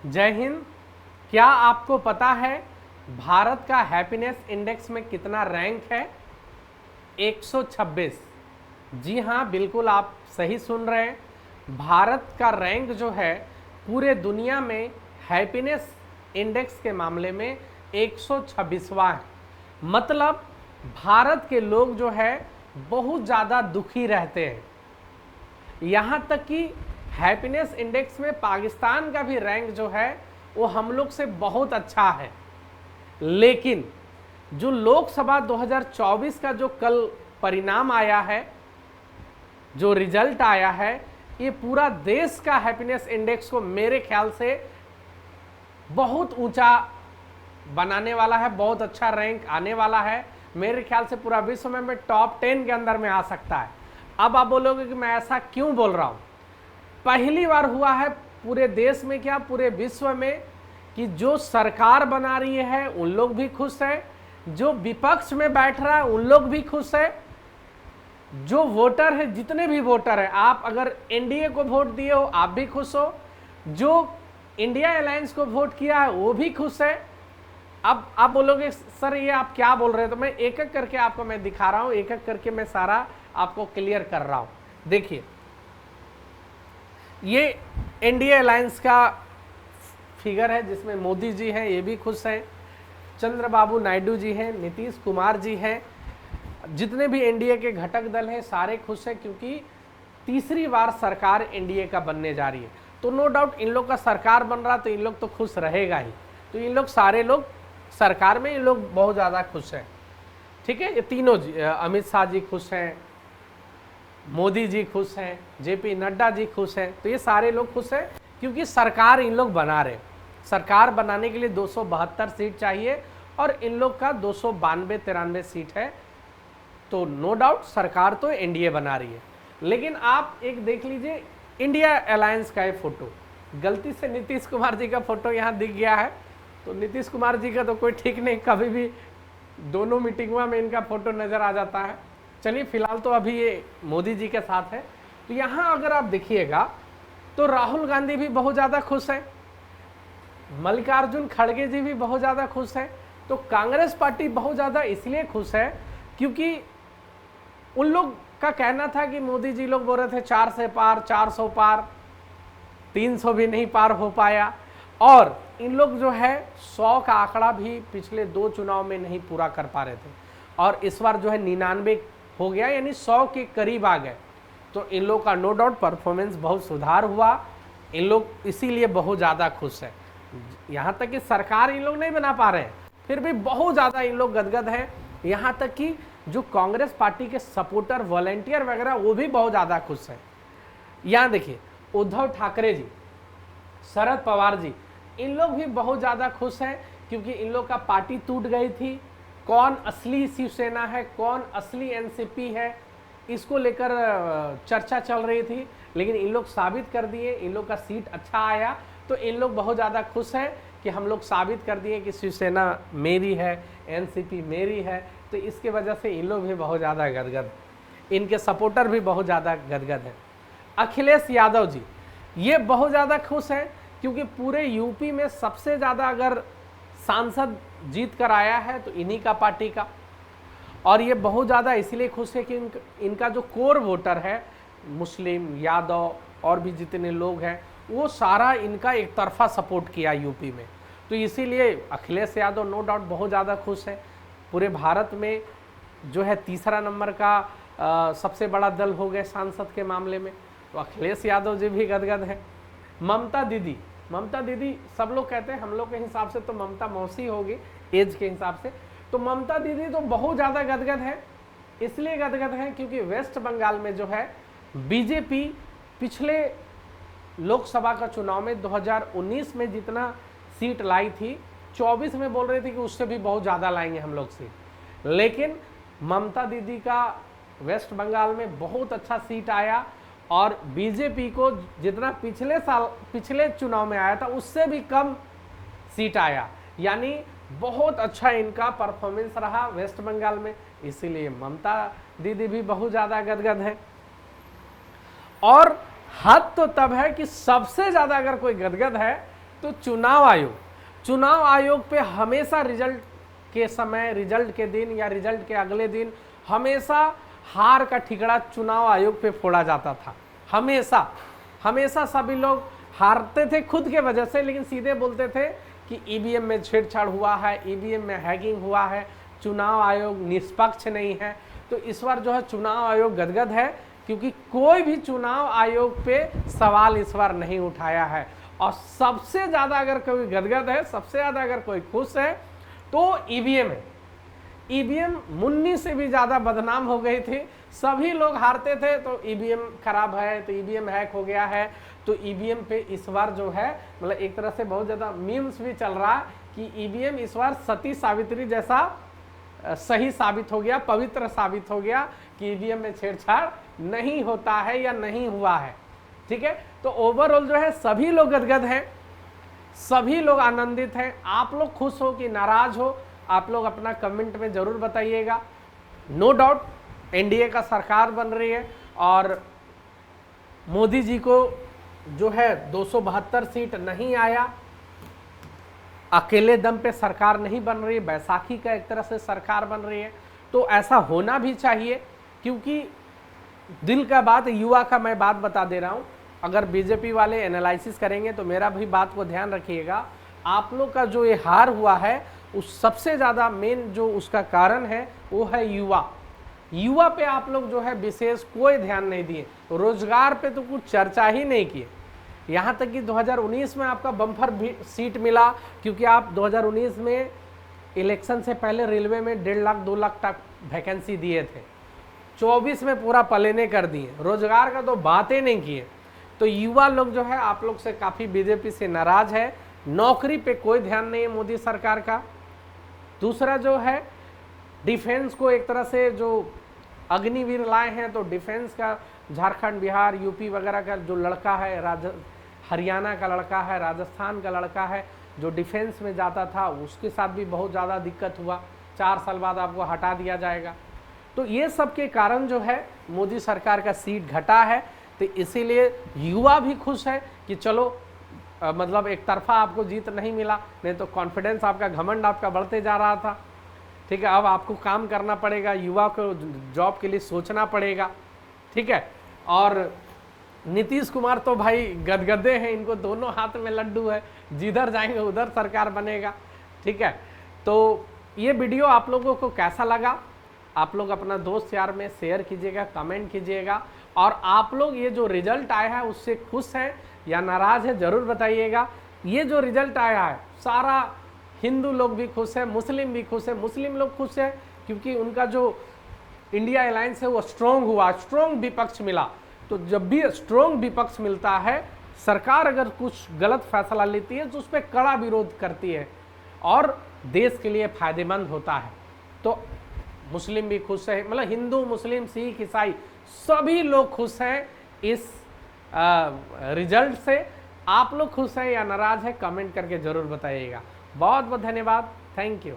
जय हिंद। क्या आपको पता है भारत का हैप्पीनेस इंडेक्स में कितना रैंक है? 126। जी हाँ, बिल्कुल आप सही सुन रहे हैं। भारत का रैंक जो है पूरे दुनिया में हैप्पीनेस इंडेक्स के मामले में 126वां है। मतलब भारत के लोग जो है बहुत ज़्यादा दुखी रहते हैं। यहाँ तक कि हैप्पीनेस इंडेक्स में पाकिस्तान का भी रैंक जो है वो हम लोग से बहुत अच्छा है। लेकिन जो लोकसभा 2024 का जो कल परिणाम आया है, जो रिजल्ट आया है, ये पूरा देश का हैप्पीनेस इंडेक्स को मेरे ख्याल से बहुत ऊंचा बनाने वाला है। बहुत अच्छा रैंक आने वाला है। मेरे ख्याल से पूरा विश्व में टॉप 10 के अंदर में आ सकता है। अब आप बोलोगे कि मैं ऐसा क्यों बोल रहा हूँ। पहली बार हुआ है पूरे देश में, क्या पूरे विश्व में, कि जो सरकार बना रही है उन लोग भी खुश है, जो विपक्ष में बैठ रहा है उन लोग भी खुश है, जो वोटर है, जितने भी वोटर है, आप अगर एनडीए को वोट दिए हो आप भी खुश हो, जो इंडिया अलायंस को वोट किया है वो भी खुश है। अब आप बोलोगे सर ये आप क्या बोल रहे हैं, तो मैं एक एक करके आपको मैं दिखा रहा हूं, एक एक करके मैं सारा आपको क्लियर कर रहा हूं। देखिए, ये एनडीए अलायंस का फिगर है जिसमें मोदी जी हैं, ये भी खुश हैं, चंद्रबाबू नायडू जी हैं, नीतीश कुमार जी हैं, जितने भी एनडीए के घटक दल हैं सारे खुश हैं, क्योंकि तीसरी बार सरकार एनडीए का बनने जा रही है। तो नो डाउट इन लोग का सरकार बन रहा तो इन लोग तो खुश रहेगा ही। तो इन लोग सारे लोग सरकार में, इन लोग बहुत ज़्यादा खुश हैं। ठीक है, ये तीनों अमित शाह जी खुश हैं, मोदी जी खुश हैं, जेपी नड्डा जी खुश हैं। तो ये सारे लोग खुश हैं क्योंकि सरकार इन लोग बना रहे। सरकार बनाने के लिए 272 सीट चाहिए और इन लोग का 292-93 सीट है। तो नो डाउट सरकार तो एनडीए बना रही है। लेकिन आप एक देख लीजिए इंडिया अलायंस का ये फोटो, गलती से नीतीश कुमार जी का फोटो यहाँ दिख गया है। तो नीतीश कुमार जी का तो कोई ठीक नहीं, कभी भी दोनों मीटिंगों में इनका फोटो नजर आ जाता है। चलिए फिलहाल तो अभी ये मोदी जी के साथ है। तो यहाँ अगर आप देखिएगा तो राहुल गांधी भी बहुत ज़्यादा खुश है, मल्लिकार्जुन खड़गे जी भी बहुत ज़्यादा खुश है। तो कांग्रेस पार्टी बहुत ज़्यादा इसलिए खुश है क्योंकि उन लोग का कहना था कि मोदी जी लोग बोल रहे थे 4 से पार, 400 पार, 300 भी नहीं पार हो पाया। और इन लोग जो है 100 का आंकड़ा भी पिछले 2 चुनाव में नहीं पूरा कर पा रहे थे और इस बार जो है 99 हो गया, यानी 100 के करीब आ गए। तो इन लोग का नो डाउट परफॉर्मेंस बहुत सुधार हुआ, इन लोग इसीलिए बहुत ज़्यादा खुश है। यहाँ तक कि सरकार इन लोग नहीं बना पा रहे हैं, फिर भी बहुत ज़्यादा इन लोग गदगद हैं। यहाँ तक कि जो कांग्रेस पार्टी के सपोर्टर, वॉलंटियर वगैरह, वो भी बहुत ज़्यादा खुश हैं। यहाँ देखिए उद्धव ठाकरे जी, शरद पवार जी, इन लोग भी बहुत ज़्यादा खुश हैं क्योंकि इन लोग का पार्टी टूट गई थी। कौन असली शिवसेना है, कौन असली एनसीपी है, इसको लेकर चर्चा चल रही थी, लेकिन इन लोग साबित कर दिए, इन लोग का सीट अच्छा आया। तो इन लोग बहुत ज़्यादा खुश हैं कि हम लोग साबित कर दिए कि शिवसेना मेरी है, एनसीपी मेरी है। तो इसके वजह से इन लोग भी बहुत ज़्यादा गदगद, इनके सपोर्टर भी बहुत ज़्यादा गदगद हैं। अखिलेश यादव जी ये बहुत ज़्यादा खुश हैं क्योंकि पूरे यूपी में सबसे ज़्यादा अगर सांसद जीत कर आया है तो इन्हीं का पार्टी का। और ये बहुत ज़्यादा इसलिए खुश है कि इनका जो कोर वोटर है, मुस्लिम, यादव और भी जितने लोग हैं, वो सारा इनका एक तरफा सपोर्ट किया यूपी में। तो इसीलिए अखिलेश यादव नो डाउट बहुत ज़्यादा खुश है। पूरे भारत में जो है तीसरा नंबर का सबसे बड़ा दल हो गए सांसद के मामले में। तो अखिलेश यादव जी भी गदगद हैं। ममता दीदी, ममता दीदी सब लोग कहते हैं, हम लोग के हिसाब से तो ममता मौसी होगी एज के हिसाब से। तो ममता दीदी तो बहुत ज़्यादा गदगद है। इसलिए गदगद है क्योंकि वेस्ट बंगाल में जो है बीजेपी पिछले लोकसभा का चुनाव में 2019 में जितना सीट लाई थी, 24 में बोल रही थी कि उससे भी बहुत ज़्यादा लाएंगे हम लोग सीट। लेकिन ममता दीदी का वेस्ट बंगाल में बहुत अच्छा सीट आया और बीजेपी को जितना पिछले चुनाव में आया था उससे भी कम सीट आया, यानी बहुत अच्छा इनका परफॉर्मेंस रहा वेस्ट बंगाल में। इसीलिए ममता दीदी भी बहुत ज़्यादा गदगद है। और हद तो तब है कि सबसे ज़्यादा अगर कोई गदगद है तो चुनाव आयोग पे हमेशा रिजल्ट के समय, रिजल्ट के दिन या रिजल्ट के अगले दिन हमेशा हार का ठिकरा चुनाव आयोग पे फोड़ा जाता था। हमेशा सभी लोग हारते थे खुद के वजह से, लेकिन सीधे बोलते थे कि ईवीएम में छेड़छाड़ हुआ है, ईवीएम में हैकिंग हुआ है, चुनाव आयोग निष्पक्ष नहीं है। तो इस बार जो है चुनाव आयोग गदगद है, क्योंकि कोई भी चुनाव आयोग पे सवाल इस बार नहीं उठाया है। और सबसे ज्यादा अगर कोई गदगद है, सबसे ज्यादा अगर कोई खुश है तो ईवीएम है। ईवीएम मुन्नी से भी ज्यादा बदनाम हो गई थी। सभी लोग हारते थे तो ईवीएम खराब है, तो ईवीएम हैक हो गया है। तो ईवीएम पे इस बार जो है मतलब एक तरह से बहुत ज्यादा मीम्स भी चल रहा है कि ईवीएम इस बार सती सावित्री जैसा सही साबित हो गया, पवित्र साबित हो गया कि ईवीएम में छेड़छाड़ नहीं होता है या नहीं हुआ है। ठीक है, तो ओवरऑल जो है सभी लोग गदगद हैं, सभी लोग आनंदित हैं। आप लोग खुश हो कि नाराज हो, आप लोग अपना कमेंट में जरूर बताइएगा। नो डाउट एनडीए का सरकार बन रही है और मोदी जी को जो है 272 सीट नहीं आया, अकेले दम पे सरकार नहीं बन रही, बैसाखी का एक तरह से सरकार बन रही है। तो ऐसा होना भी चाहिए, क्योंकि दिल का बात, युवा का मैं बात बता दे रहा हूं। अगर बीजेपी वाले एनालिसिस करेंगे तो मेरा भी बात को ध्यान रखिएगा। आप लोग का जो ये हार हुआ है उस सबसे ज़्यादा मेन जो उसका कारण है वो है युवा पे आप लोग जो है विशेष कोई ध्यान नहीं दिए, रोजगार पे तो कुछ चर्चा ही नहीं किए। यहाँ तक कि 2019 में आपका बम्पर भी सीट मिला, क्योंकि आप 2019 में इलेक्शन से पहले रेलवे में 1.5 लाख 2 लाख तक वैकेंसी दिए थे। 24 में पूरा पलेने कर दिए, रोजगार का तो बातें नहीं किए। तो युवा लोग जो है आप लोग से काफ़ी बीजेपी से नाराज है, नौकरी पे कोई ध्यान नहीं है मोदी सरकार का। दूसरा जो है डिफेंस को एक तरह से जो अग्निवीर लाए हैं, तो डिफेंस का झारखंड, बिहार, यूपी वगैरह का जो लड़का है, हरियाणा का लड़का है, राजस्थान का लड़का है जो डिफेंस में जाता था, उसके साथ भी बहुत ज़्यादा दिक्कत हुआ। 4 साल बाद आपको हटा दिया जाएगा। तो ये सब के कारण जो है मोदी सरकार का सीट घटा है। तो इसीलिए युवा भी खुश है कि चलो मतलब एक तरफा आपको जीत नहीं मिला, नहीं तो कॉन्फिडेंस आपका, घमंड आपका बढ़ते जा रहा था। ठीक है, अब आपको काम करना पड़ेगा, युवा को जॉब के लिए सोचना पड़ेगा। ठीक है, और नीतीश कुमार तो भाई गदगदे हैं, इनको दोनों हाथ में लड्डू है, जिधर जाएंगे उधर सरकार बनेगा। ठीक है, तो ये वीडियो आप लोगों को कैसा लगा, आप लोग अपना दोस्त यार में शेयर कीजिएगा, कमेंट कीजिएगा। और आप लोग ये जो रिजल्ट आया है उससे खुश हैं या नाराज है जरूर बताइएगा। ये जो रिजल्ट आया है सारा हिंदू लोग भी खुश है, मुस्लिम भी खुश है। मुस्लिम लोग खुश है क्योंकि उनका जो इंडिया अलायंस है वो स्ट्रॉन्ग हुआ, स्ट्रॉन्ग विपक्ष मिला। तो जब भी स्ट्रॉन्ग विपक्ष मिलता है, सरकार अगर कुछ गलत फैसला लेती है तो उस पर कड़ा विरोध करती है और देश के लिए फायदेमंद होता है। तो मुस्लिम भी खुश है, मतलब हिंदू, मुस्लिम, सिख, ईसाई सभी लोग खुश हैं इस रिजल्ट से। आप लोग खुश हैं या नाराज हैं, कमेंट करके जरूर बताइएगा। बहुत बहुत धन्यवाद, थैंक यू।